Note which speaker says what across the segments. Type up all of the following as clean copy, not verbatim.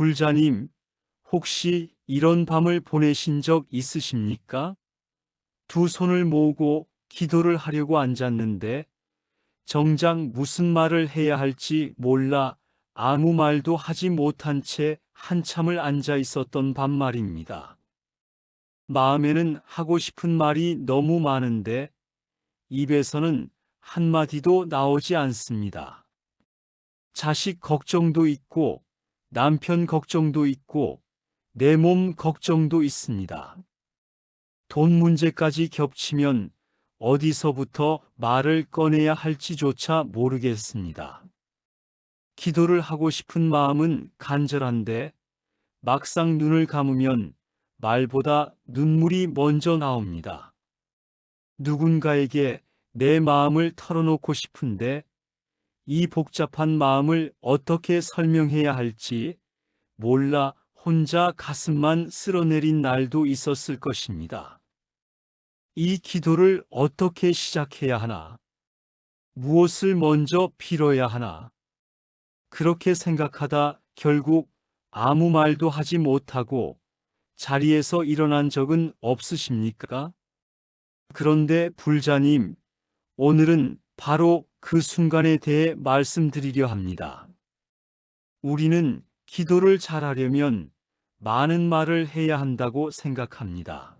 Speaker 1: 불자님, 혹시 이런 밤을 보내신 적 있으십니까? 두 손을 모으고 기도를 하려고 앉았는데 정작 무슨 말을 해야 할지 몰라 아무 말도 하지 못한 채 한참을 앉아 있었던 밤 말입니다. 마음에는 하고 싶은 말이 너무 많은데 입에서는 한마디도 나오지 않습니다. 자식 걱정도 있고 남편 걱정도 있고 내 몸 걱정도 있습니다. 돈 문제까지 겹치면 어디서부터 말을 꺼내야 할지조차 모르겠습니다. 기도를 하고 싶은 마음은 간절한데 막상 눈을 감으면 말보다 눈물이 먼저 나옵니다. 누군가에게 내 마음을 털어놓고 싶은데 이 복잡한 마음을 어떻게 설명해야 할지 몰라 혼자 가슴만 쓸어내린 날도 있었을 것입니다. 이 기도를 어떻게 시작해야 하나? 무엇을 먼저 빌어야 하나? 그렇게 생각하다 결국 아무 말도 하지 못하고 자리에서 일어난 적은 없으십니까? 그런데 불자님, 오늘은 바로 그 순간에 대해 말씀드리려 합니다. 우리는 기도를 잘하려면 많은 말을 해야 한다고 생각합니다.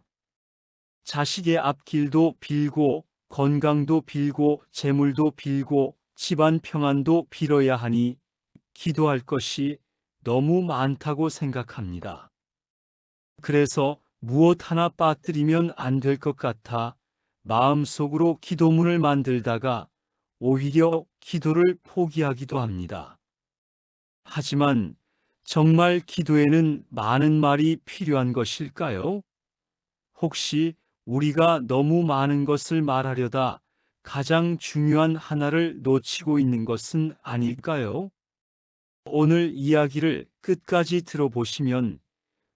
Speaker 1: 자식의 앞길도 빌고 건강도 빌고 재물도 빌고 집안 평안도 빌어야 하니 기도할 것이 너무 많다고 생각합니다. 그래서 무엇 하나 빠뜨리면 안 될 것 같아 마음속으로 기도문을 만들다가 오히려 기도를 포기하기도 합니다. 하지만 정말 기도에는 많은 말이 필요한 것일까요? 혹시 우리가 너무 많은 것을 말하려다 가장 중요한 하나를 놓치고 있는 것은 아닐까요? 오늘 이야기를 끝까지 들어보시면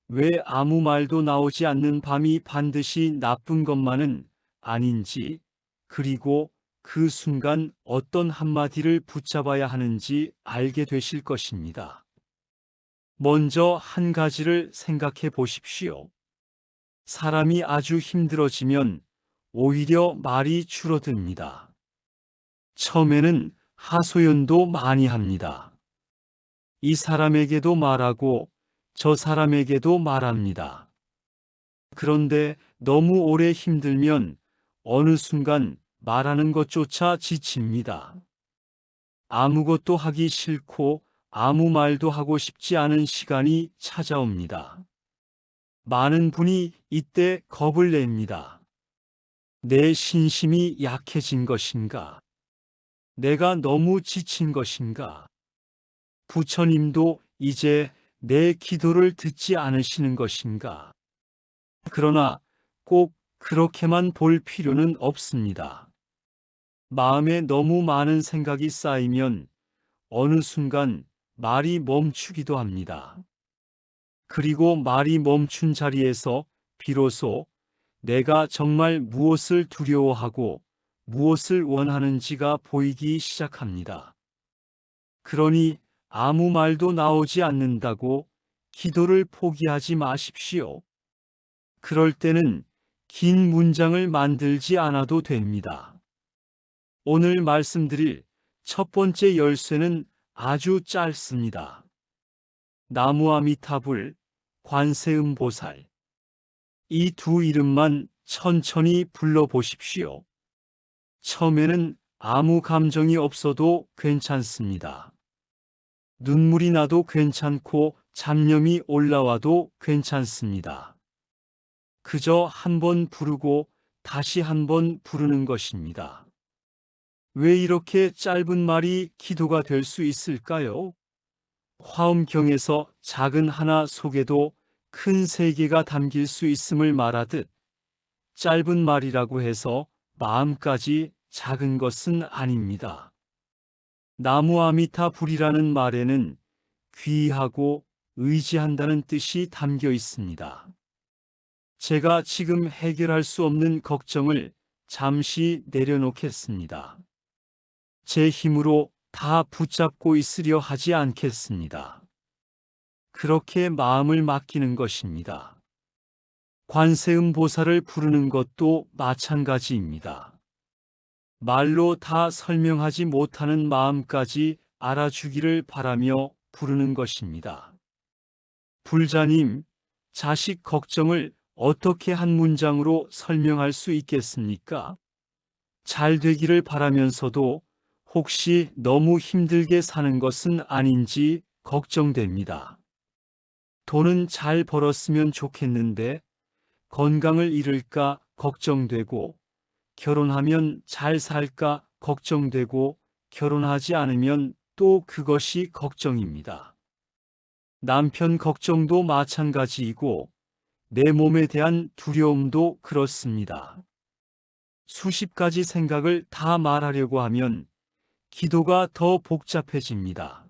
Speaker 1: 왜 아무 말도 나오지 않는 밤이 반드시 나쁜 것만은 아닌지, 그리고 그 순간 어떤 한마디를 붙잡아야 하는지 알게 되실 것입니다. 먼저 한 가지를 생각해 보십시오. 사람이 아주 힘들어지면 오히려 말이 줄어듭니다. 처음에는 하소연도 많이 합니다. 이 사람에게도 말하고 저 사람에게도 말합니다. 그런데 너무 오래 힘들면 어느 순간 말하는 것조차 지칩니다. 아무것도 하기 싫고 아무 말도 하고 싶지 않은 시간이 찾아옵니다. 많은 분이 이때 겁을 냅니다. 내 신심이 약해진 것인가? 내가 너무 지친 것인가? 부처님도 이제 내 기도를 듣지 않으시는 것인가? 그러나 꼭 그렇게만 볼 필요는 없습니다. 마음에 너무 많은 생각이 쌓이면 어느 순간 말이 멈추기도 합니다. 그리고 말이 멈춘 자리에서 비로소 내가 정말 무엇을 두려워하고 무엇을 원하는지가 보이기 시작합니다. 그러니 아무 말도 나오지 않는다고 기도를 포기하지 마십시오. 그럴 때는 긴 문장을 만들지 않아도 됩니다. 오늘 말씀드릴 첫 번째 열쇠는 아주 짧습니다. 나무아미타불, 관세음보살. 이 두 이름만 천천히 불러보십시오. 처음에는 아무 감정이 없어도 괜찮습니다. 눈물이 나도 괜찮고 잡념이 올라와도 괜찮습니다. 그저 한 번 부르고 다시 한 번 부르는 것입니다. 왜 이렇게 짧은 말이 기도가 될 수 있을까요? 화엄경에서 작은 하나 속에도 큰 세계가 담길 수 있음을 말하듯 짧은 말이라고 해서 마음까지 작은 것은 아닙니다. 나무아미타 불이라는 말에는 귀하고 의지한다는 뜻이 담겨 있습니다. 제가 지금 해결할 수 없는 걱정을 잠시 내려놓겠습니다. 제 힘으로 다 붙잡고 있으려 하지 않겠습니다. 그렇게 마음을 맡기는 것입니다. 관세음보살을 부르는 것도 마찬가지입니다. 말로 다 설명하지 못하는 마음까지 알아주기를 바라며 부르는 것입니다. 불자님, 자식 걱정을 어떻게 한 문장으로 설명할 수 있겠습니까? 잘 되기를 바라면서도 혹시 너무 힘들게 사는 것은 아닌지 걱정됩니다. 돈은 잘 벌었으면 좋겠는데 건강을 잃을까 걱정되고, 결혼하면 잘 살까 걱정되고, 결혼하지 않으면 또 그것이 걱정입니다. 남편 걱정도 마찬가지이고 내 몸에 대한 두려움도 그렇습니다. 수십 가지 생각을 다 말하려고 하면 기도가 더 복잡해집니다.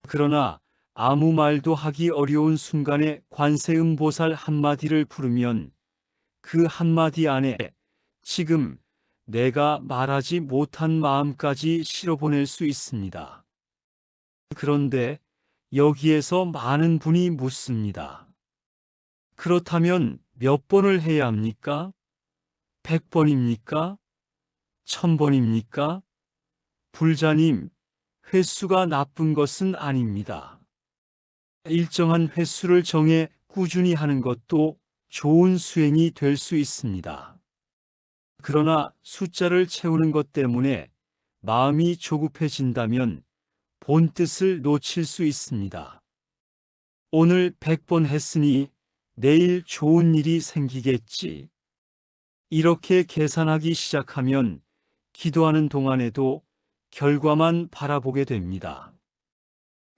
Speaker 1: 그러나 아무 말도 하기 어려운 순간에 관세음보살 한마디를 부르면 그 한마디 안에 지금 내가 말하지 못한 마음까지 실어보낼 수 있습니다. 그런데 여기에서 많은 분이 묻습니다. 그렇다면 몇 번을 해야 합니까? 100번입니까? 1000번입니까? 불자님, 횟수가 나쁜 것은 아닙니다. 일정한 횟수를 정해 꾸준히 하는 것도 좋은 수행이 될 수 있습니다. 그러나 숫자를 채우는 것 때문에 마음이 조급해진다면 본 뜻을 놓칠 수 있습니다. 오늘 100번 했으니 내일 좋은 일이 생기겠지. 이렇게 계산하기 시작하면 기도하는 동안에도 결과만 바라보게 됩니다.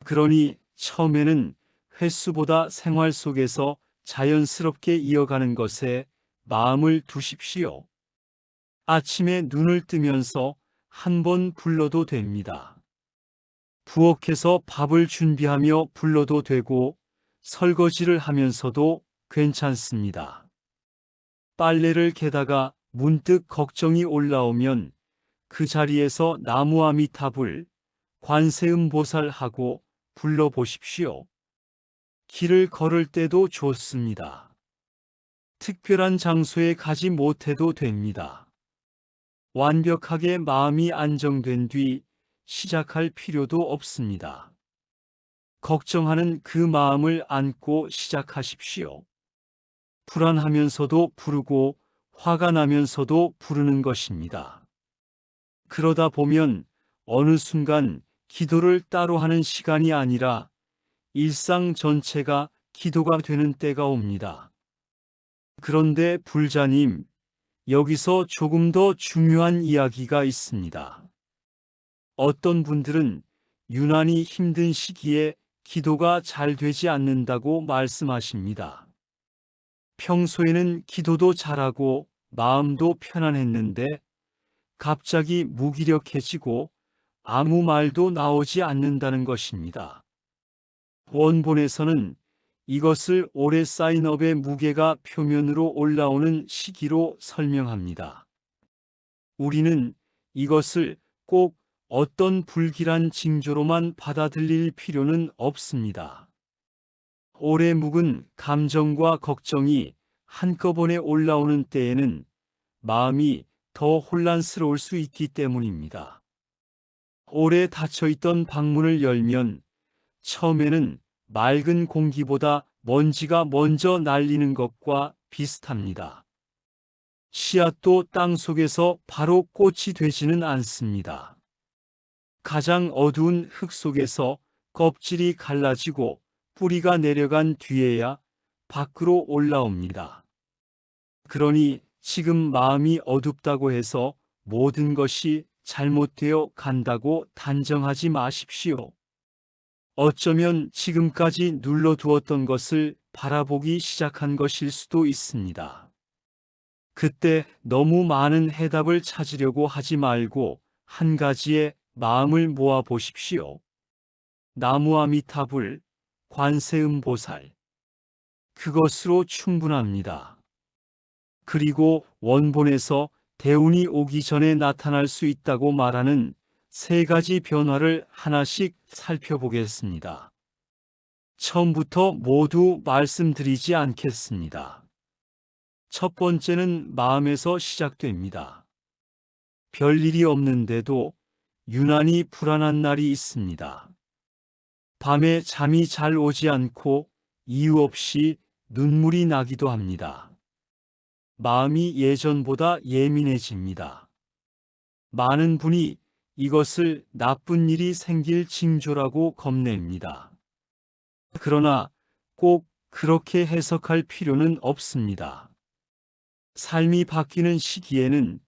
Speaker 1: 그러니 처음에는 횟수보다 생활 속에서 자연스럽게 이어가는 것에 마음을 두십시오. 아침에 눈을 뜨면서 한 번 불러도 됩니다. 부엌에서 밥을 준비하며 불러도 되고 설거지를 하면서도 괜찮습니다. 빨래를 개다가 문득 걱정이 올라오면 그 자리에서 나무아미타불, 관세음보살하고 불러보십시오. 길을 걸을 때도 좋습니다. 특별한 장소에 가지 못해도 됩니다. 완벽하게 마음이 안정된 뒤 시작할 필요도 없습니다. 걱정하는 그 마음을 안고 시작하십시오. 불안하면서도 부르고 화가 나면서도 부르는 것입니다. 그러다 보면 어느 순간 기도를 따로 하는 시간이 아니라 일상 전체가 기도가 되는 때가 옵니다. 그런데 불자님, 여기서 조금 더 중요한 이야기가 있습니다. 어떤 분들은 유난히 힘든 시기에 기도가 잘 되지 않는다고 말씀하십니다. 평소에는 기도도 잘하고 마음도 편안했는데 갑자기 무기력해지고 아무 말도 나오지 않는다는 것입니다. 원본에서는 이것을 오래 쌓인 업의 무게가 표면으로 올라오는 시기로 설명합니다. 우리는 이것을 꼭 어떤 불길한 징조로만 받아들일 필요는 없습니다. 오래 묵은 감정과 걱정이 한꺼번에 올라오는 때에는 마음이 더 혼란스러울 수 있기 때문입니다. 오래 닫혀있던 방문을 열면 처음에는 맑은 공기보다 먼지가 먼저 날리는 것과 비슷합니다. 씨앗도 땅 속에서 바로 꽃이 되지는 않습니다. 가장 어두운 흙 속에서 껍질이 갈라지고 뿌리가 내려간 뒤에야 밖으로 올라옵니다. 그러니 지금 마음이 어둡다고 해서 모든 것이 잘못되어 간다고 단정하지 마십시오. 어쩌면 지금까지 눌러두었던 것을 바라보기 시작한 것일 수도 있습니다. 그때 너무 많은 해답을 찾으려고 하지 말고 한 가지에 마음을 모아 보십시오. 나무아미타불, 관세음보살. 그것으로 충분합니다. 그리고 원본에서 대운이 오기 전에 나타날 수 있다고 말하는 세 가지 변화를 하나씩 살펴보겠습니다. 처음부터 모두 말씀드리지 않겠습니다. 첫 번째는 마음에서 시작됩니다. 별일이 없는데도 유난히 불안한 날이 있습니다. 밤에 잠이 잘 오지 않고 이유 없이 눈물이 나기도 합니다. 마음이 예전보다 예민해집니다. 많은 분이 이것을 나쁜 일이 생길 징조라고 겁냅니다. 그러나 꼭 그렇게 해석할 필요는 없습니다. 삶이 바뀌는 시기에는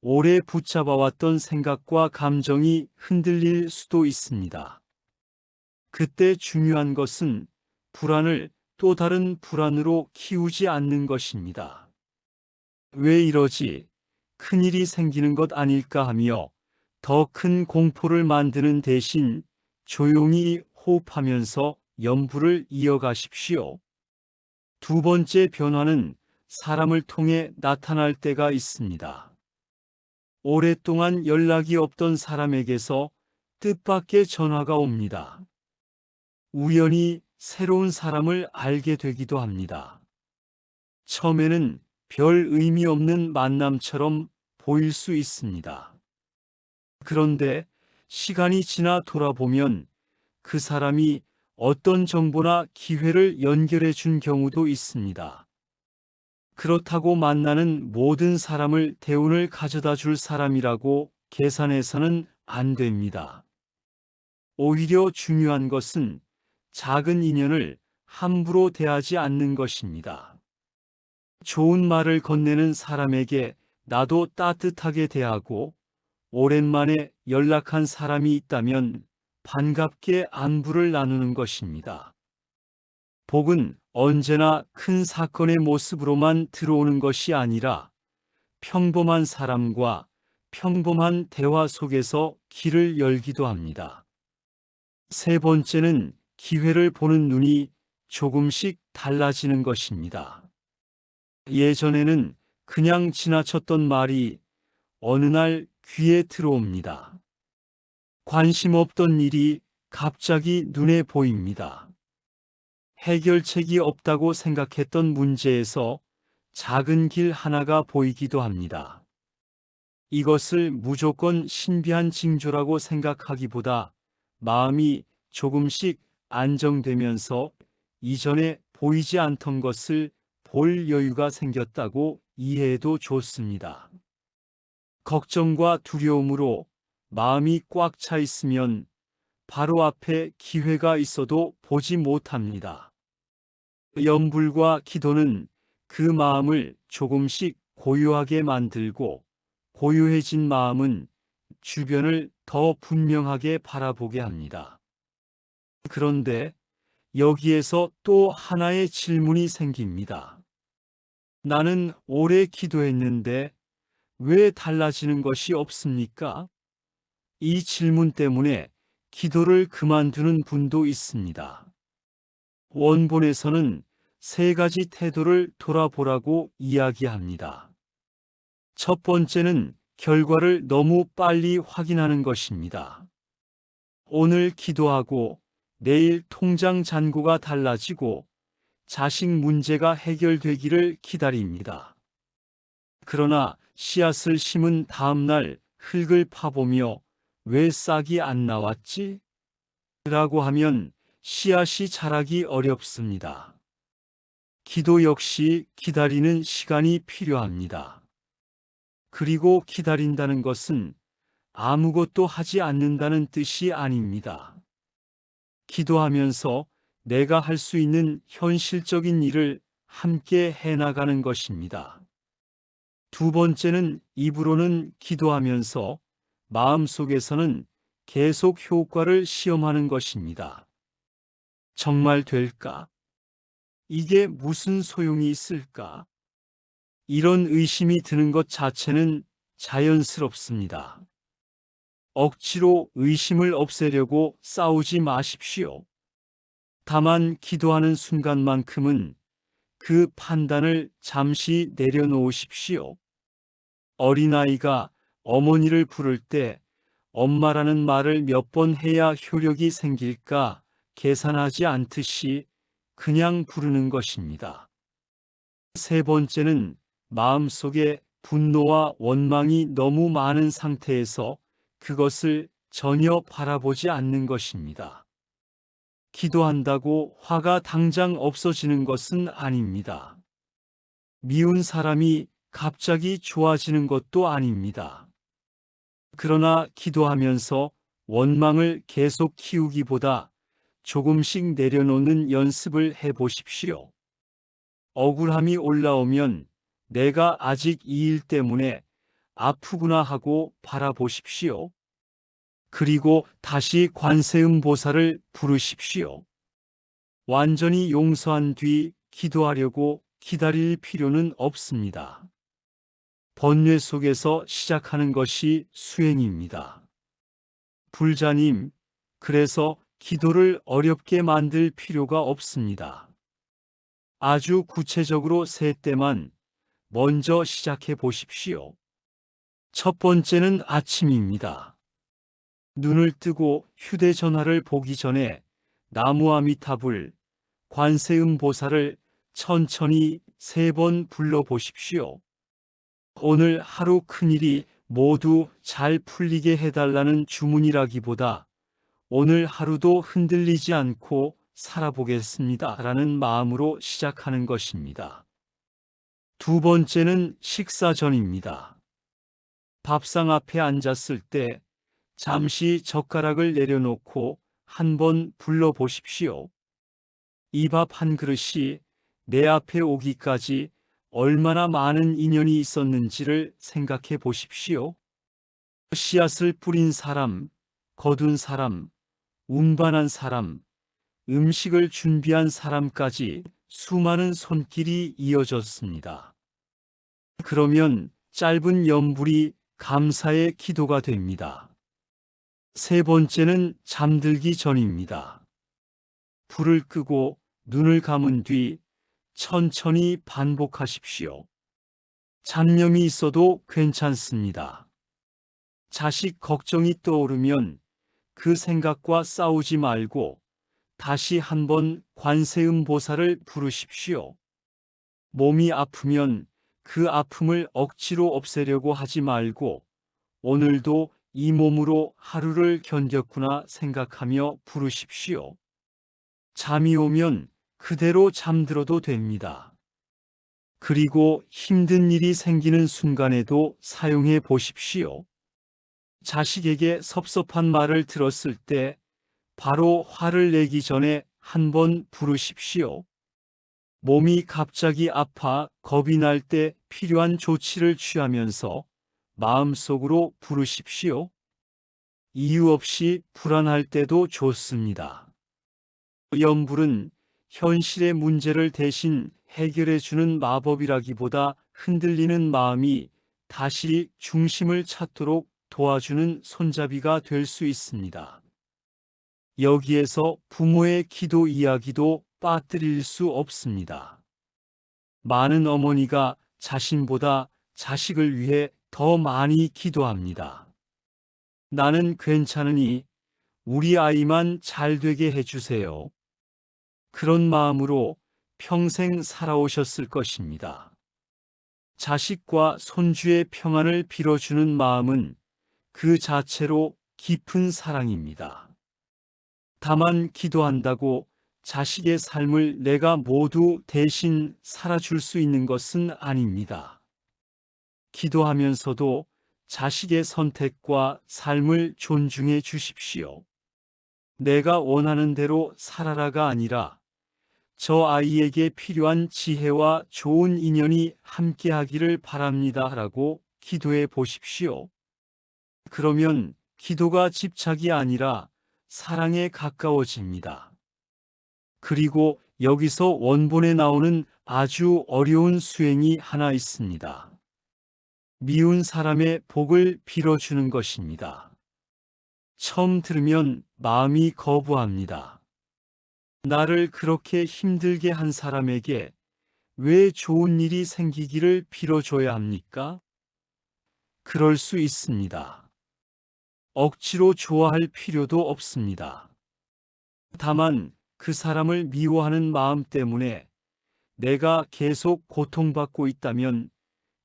Speaker 1: 오래 붙잡아왔던 생각과 감정이 흔들릴 수도 있습니다. 그때 중요한 것은 불안을 또 다른 불안으로 키우지 않는 것입니다. 왜 이러지? 큰일이 생기는 것 아닐까 하며 더 큰 공포를 만드는 대신 조용히 호흡하면서 염불을 이어가십시오. 두 번째 변화는 사람을 통해 나타날 때가 있습니다. 오랫동안 연락이 없던 사람에게서 뜻밖의 전화가 옵니다. 우연히 새로운 사람을 알게 되기도 합니다. 처음에는 별 의미 없는 만남처럼 보일 수 있습니다. 그런데 시간이 지나 돌아보면 그 사람이 어떤 정보나 기회를 연결해 준 경우도 있습니다. 그렇다고 만나는 모든 사람을 대운을 가져다 줄 사람이라고 계산해서는 안 됩니다. 오히려 중요한 것은 작은 인연을 함부로 대하지 않는 것입니다. 좋은 말을 건네는 사람에게 나도 따뜻하게 대하고 오랜만에 연락한 사람이 있다면 반갑게 안부를 나누는 것입니다. 복은 언제나 큰 사건의 모습으로만 들어오는 것이 아니라 평범한 사람과 평범한 대화 속에서 길을 열기도 합니다. 세 번째는 기회를 보는 눈이 조금씩 달라지는 것입니다. 예전에는 그냥 지나쳤던 말이 어느 날 귀에 들어옵니다. 관심 없던 일이 갑자기 눈에 보입니다. 해결책이 없다고 생각했던 문제에서 작은 길 하나가 보이기도 합니다. 이것을 무조건 신비한 징조라고 생각하기보다 마음이 조금씩 안정되면서 이전에 보이지 않던 것을 볼 여유가 생겼다고 이해해도 좋습니다. 걱정과 두려움으로 마음이 꽉 차 있으면 바로 앞에 기회가 있어도 보지 못합니다. 염불과 기도는 그 마음을 조금씩 고요하게 만들고 고요해진 마음은 주변을 더 분명하게 바라보게 합니다. 그런데 여기에서 또 하나의 질문이 생깁니다. 나는 오래 기도했는데 왜 달라지는 것이 없습니까? 이 질문 때문에 기도를 그만두는 분도 있습니다. 원본에서는 세 가지 태도를 돌아보라고 이야기합니다. 첫 번째는 결과를 너무 빨리 확인하는 것입니다. 오늘 기도하고 내일 통장 잔고가 달라지고 자식 문제가 해결되기를 기다립니다. 그러나 씨앗을 심은 다음 날 흙을 파보며 왜 싹이 안 나왔지? 라고 하면 씨앗이 자라기 어렵습니다. 기도 역시 기다리는 시간이 필요합니다. 그리고 기다린다는 것은 아무것도 하지 않는다는 뜻이 아닙니다. 기도하면서 내가 할 수 있는 현실적인 일을 함께 해나가는 것입니다. 두 번째는 입으로는 기도하면서 마음속에서는 계속 효과를 시험하는 것입니다. 정말 될까? 이게 무슨 소용이 있을까? 이런 의심이 드는 것 자체는 자연스럽습니다. 억지로 의심을 없애려고 싸우지 마십시오. 다만 기도하는 순간만큼은 그 판단을 잠시 내려놓으십시오. 어린아이가 어머니를 부를 때 엄마라는 말을 몇 번 해야 효력이 생길까 계산하지 않듯이 그냥 부르는 것입니다. 세 번째는 마음속에 분노와 원망이 너무 많은 상태에서 그것을 전혀 바라보지 않는 것입니다. 기도한다고 화가 당장 없어지는 것은 아닙니다. 미운 사람이 갑자기 좋아지는 것도 아닙니다. 그러나 기도하면서 원망을 계속 키우기보다 조금씩 내려놓는 연습을 해 보십시오. 억울함이 올라오면 내가 아직 이 일 때문에 아프구나 하고 바라보십시오. 그리고 다시 관세음보살을 부르십시오. 완전히 용서한 뒤 기도하려고 기다릴 필요는 없습니다. 번뇌 속에서 시작하는 것이 수행입니다. 불자님, 그래서 기도를 어렵게 만들 필요가 없습니다. 아주 구체적으로 세 때만 먼저 시작해 보십시오. 첫 번째는 아침입니다. 눈을 뜨고 휴대전화를 보기 전에 나무아미타불, 관세음보살을 천천히 3번 불러보십시오. 오늘 하루 큰일이 모두 잘 풀리게 해달라는 주문이라기보다 오늘 하루도 흔들리지 않고 살아보겠습니다 라는 마음으로 시작하는 것입니다. 두 번째는 식사 전입니다. 밥상 앞에 앉았을 때 잠시 젓가락을 내려놓고 한번 불러보십시오. 이 밥 한 그릇이 내 앞에 오기까지 얼마나 많은 인연이 있었는지를 생각해 보십시오. 씨앗을 뿌린 사람, 거둔 사람, 운반한 사람, 음식을 준비한 사람까지 수많은 손길이 이어졌습니다. 그러면 짧은 염불이 감사의 기도가 됩니다. 세 번째는 잠들기 전입니다. 불을 끄고 눈을 감은 뒤 천천히 반복하십시오. 잡념이 있어도 괜찮습니다. 자식 걱정이 떠오르면 그 생각과 싸우지 말고 다시 한번 관세음보살을 부르십시오. 몸이 아프면 그 아픔을 억지로 없애려고 하지 말고 오늘도 이 몸으로 하루를 견뎠구나 생각하며 부르십시오. 잠이 오면 그대로 잠들어도 됩니다. 그리고 힘든 일이 생기는 순간에도 사용해 보십시오. 자식에게 섭섭한 말을 들었을 때 바로 화를 내기 전에 한번 부르십시오. 몸이 갑자기 아파 겁이 날 때 필요한 조치를 취하면서 마음속으로 부르십시오. 이유 없이 불안할 때도 좋습니다. 염불은 현실의 문제를 대신 해결해 주는 마법이라기보다 흔들리는 마음이 다시 중심을 찾도록 도와주는 손잡이가 될 수 있습니다. 여기에서 부모의 기도 이야기도 빠뜨릴 수 없습니다. 많은 어머니가 자신보다 자식을 위해 더 많이 기도합니다. 나는 괜찮으니 우리 아이만 잘 되게 해주세요. 그런 마음으로 평생 살아오셨을 것입니다. 자식과 손주의 평안을 빌어주는 마음은 그 자체로 깊은 사랑입니다. 다만 기도한다고 자식의 삶을 내가 모두 대신 살아줄 수 있는 것은 아닙니다. 기도하면서도 자식의 선택과 삶을 존중해 주십시오. 내가 원하는 대로 살아라가 아니라 저 아이에게 필요한 지혜와 좋은 인연이 함께하기를 바랍니다라고 기도해 보십시오. 그러면 기도가 집착이 아니라 사랑에 가까워집니다. 그리고 여기서 원본에 나오는 아주 어려운 수행이 하나 있습니다. 미운 사람의 복을 빌어주는 것입니다. 처음 들으면 마음이 거부합니다. 나를 그렇게 힘들게 한 사람에게 왜 좋은 일이 생기기를 빌어줘야 합니까? 그럴 수 있습니다. 억지로 좋아할 필요도 없습니다. 다만 그 사람을 미워하는 마음 때문에 내가 계속 고통받고 있다면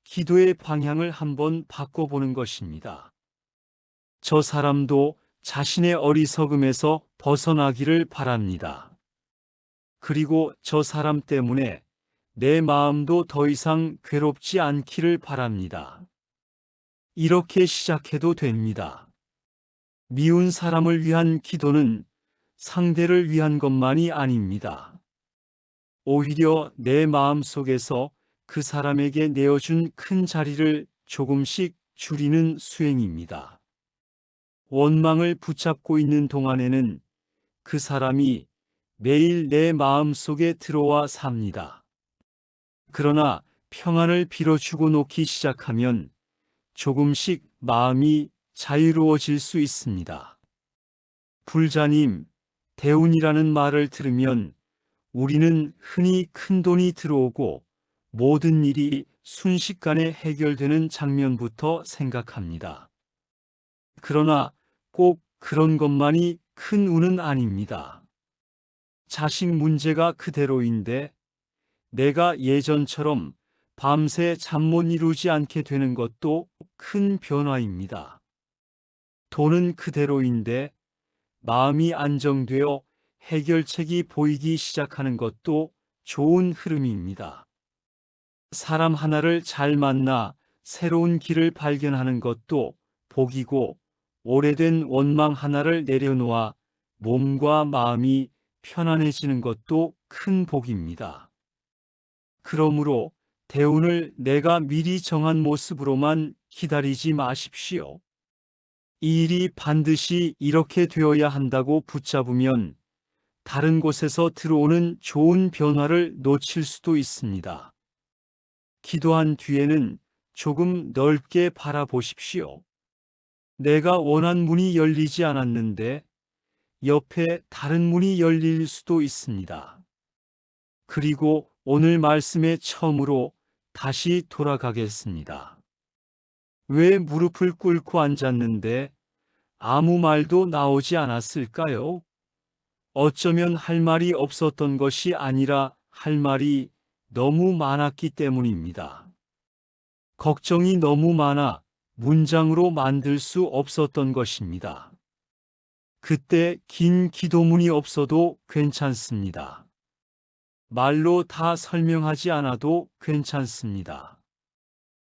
Speaker 1: 기도의 방향을 한번 바꿔보는 것입니다. 저 사람도 자신의 어리석음에서 벗어나기를 바랍니다. 그리고 저 사람 때문에 내 마음도 더 이상 괴롭지 않기를 바랍니다. 이렇게 시작해도 됩니다. 미운 사람을 위한 기도는 상대를 위한 것만이 아닙니다. 오히려 내 마음 속에서 그 사람에게 내어준 큰 자리를 조금씩 줄이는 수행입니다. 원망을 붙잡고 있는 동안에는 그 사람이 매일 내 마음 속에 들어와 삽니다. 그러나 평안을 빌어주고 놓기 시작하면 조금씩 마음이 자유로워질 수 있습니다. 불자님, 대운이라는 말을 들으면 우리는 흔히 큰 돈이 들어오고 모든 일이 순식간에 해결되는 장면부터 생각합니다. 그러나 꼭 그런 것만이 큰 운은 아닙니다. 자식 문제가 그대로인데 내가 예전처럼 밤새 잠 못 이루지 않게 되는 것도 큰 변화입니다. 돈은 그대로인데 마음이 안정되어 해결책이 보이기 시작하는 것도 좋은 흐름입니다. 사람 하나를 잘 만나 새로운 길을 발견하는 것도 복이고, 오래된 원망 하나를 내려놓아 몸과 마음이 편안해지는 것도 큰 복입니다. 그러므로 대운을 내가 미리 정한 모습으로만 기다리지 마십시오. 이 일이 반드시 이렇게 되어야 한다고 붙잡으면 다른 곳에서 들어오는 좋은 변화를 놓칠 수도 있습니다. 기도한 뒤에는 조금 넓게 바라보십시오. 내가 원한 문이 열리지 않았는데 옆에 다른 문이 열릴 수도 있습니다. 그리고 오늘 말씀의 처음으로 다시 돌아가겠습니다. 왜 무릎을 꿇고 앉았는데 아무 말도 나오지 않았을까요? 어쩌면 할 말이 없었던 것이 아니라 할 말이 너무 많았기 때문입니다. 걱정이 너무 많아 문장으로 만들 수 없었던 것입니다. 그때 긴 기도문이 없어도 괜찮습니다. 말로 다 설명하지 않아도 괜찮습니다.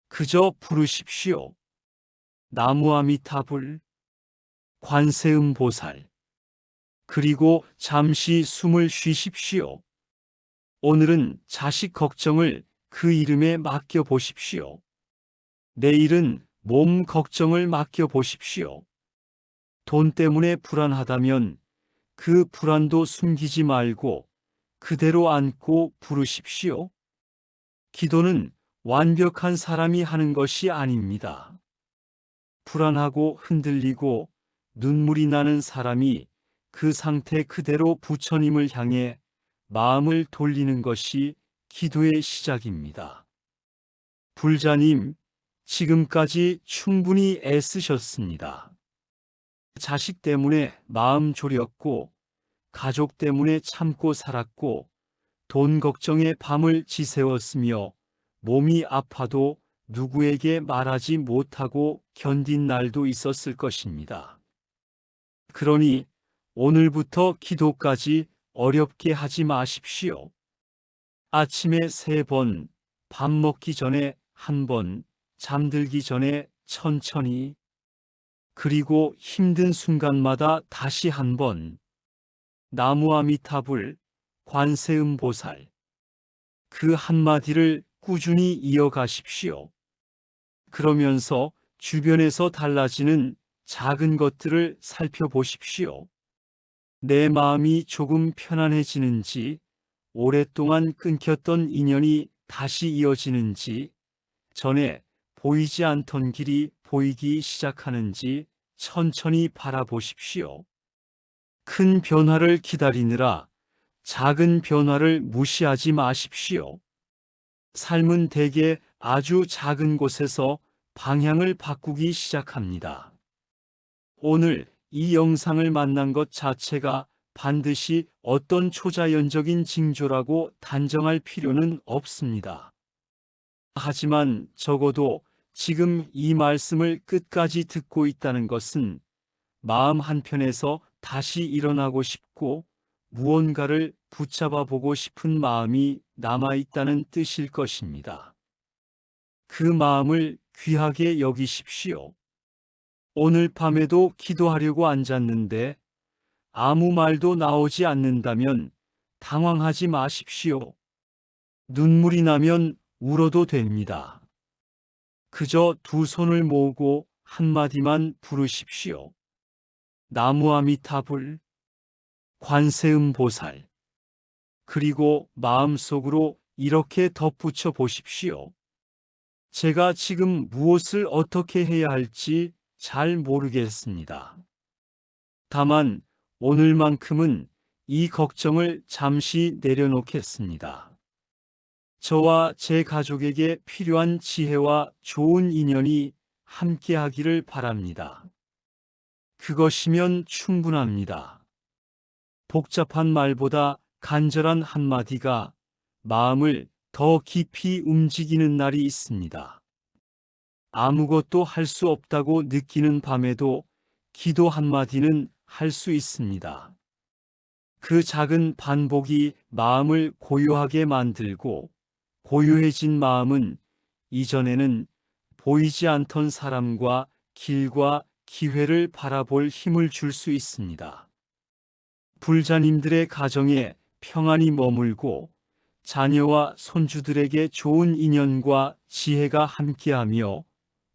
Speaker 1: 그저 부르십시오. 나무아미타불, 관세음보살. 그리고 잠시 숨을 쉬십시오. 오늘은 자식 걱정을 그 이름에 맡겨 보십시오. 내일은 몸 걱정을 맡겨 보십시오. 돈 때문에 불안하다면 그 불안도 숨기지 말고 그대로 안고 부르십시오. 기도는 완벽한 사람이 하는 것이 아닙니다. 불안하고 흔들리고 눈물이 나는 사람이 그 상태 그대로 부처님을 향해 마음을 돌리는 것이 기도의 시작입니다. 불자님, 지금까지 충분히 애쓰셨습니다. 자식 때문에 마음 졸였고, 가족 때문에 참고 살았고, 돈 걱정에 밤을 지새웠으며, 몸이 아파도 누구에게 말하지 못하고 견딘 날도 있었을 것입니다. 그러니 오늘부터 기도까지 어렵게 하지 마십시오. 아침에 3번, 밥 먹기 전에 1번, 잠들기 전에 천천히, 그리고 힘든 순간마다 다시 1번, 나무아미타불, 관세음보살. 그 한마디를 꾸준히 이어가십시오. 그러면서 주변에서 달라지는 작은 것들을 살펴보십시오. 내 마음이 조금 편안해지는지, 오랫동안 끊겼던 인연이 다시 이어지는지, 전에 보이지 않던 길이 보이기 시작하는지 천천히 바라보십시오. 큰 변화를 기다리느라 작은 변화를 무시하지 마십시오. 삶은 대개 아주 작은 곳에서 방향을 바꾸기 시작합니다. 오늘 이 영상을 만난 것 자체가 반드시 어떤 초자연적인 징조라고 단정할 필요는 없습니다. 하지만 적어도 지금 이 말씀을 끝까지 듣고 있다는 것은 마음 한편에서 다시 일어나고 싶고 무언가를 붙잡아 보고 싶은 마음이 남아있다는 뜻일 것입니다. 그 마음을 귀하게 여기십시오. 오늘 밤에도 기도하려고 앉았는데 아무 말도 나오지 않는다면 당황하지 마십시오. 눈물이 나면 울어도 됩니다. 그저 두 손을 모으고 한마디만 부르십시오. 나무아미타불, 관세음보살. 그리고 마음속으로 이렇게 덧붙여 보십시오. 제가 지금 무엇을 어떻게 해야 할지 잘 모르겠습니다. 다만 오늘만큼은 이 걱정을 잠시 내려놓겠습니다. 저와 제 가족에게 필요한 지혜와 좋은 인연이 함께하기를 바랍니다. 그것이면 충분합니다. 복잡한 말보다 간절한 한마디가 마음을 더 깊이 움직이는 날이 있습니다. 아무것도 할 수 없다고 느끼는 밤에도 기도 한마디는 할 수 있습니다. 그 작은 반복이 마음을 고요하게 만들고 고요해진 마음은 이전에는 보이지 않던 사람과 길과 기회를 바라볼 힘을 줄 수 있습니다. 불자님들의 가정에 평안이 머물고 자녀와 손주들에게 좋은 인연과 지혜가 함께하며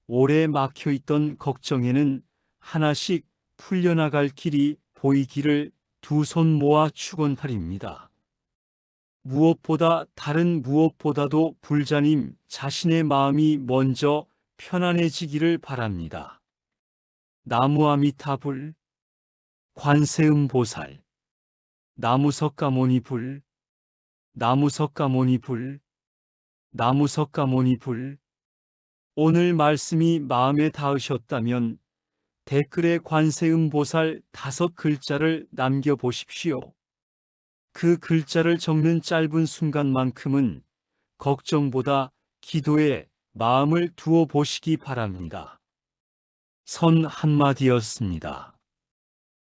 Speaker 1: 오래 막혀있던 걱정에는 하나씩 풀려나갈 길이 보이기를 두 손 모아 축원드립니다. 무엇보다 다른 무엇보다도 불자님 자신의 마음이 먼저 편안해지기를 바랍니다. 나무아미타불, 관세음보살, 나무석가모니불, 나무석가모니불, 나무석가모니불. 오늘 말씀이 마음에 닿으셨다면 댓글에 관세음보살 5글자를 남겨보십시오. 그 글자를 적는 짧은 순간만큼은 걱정보다 기도에 마음을 두어 보시기 바랍니다. 선 한마디였습니다.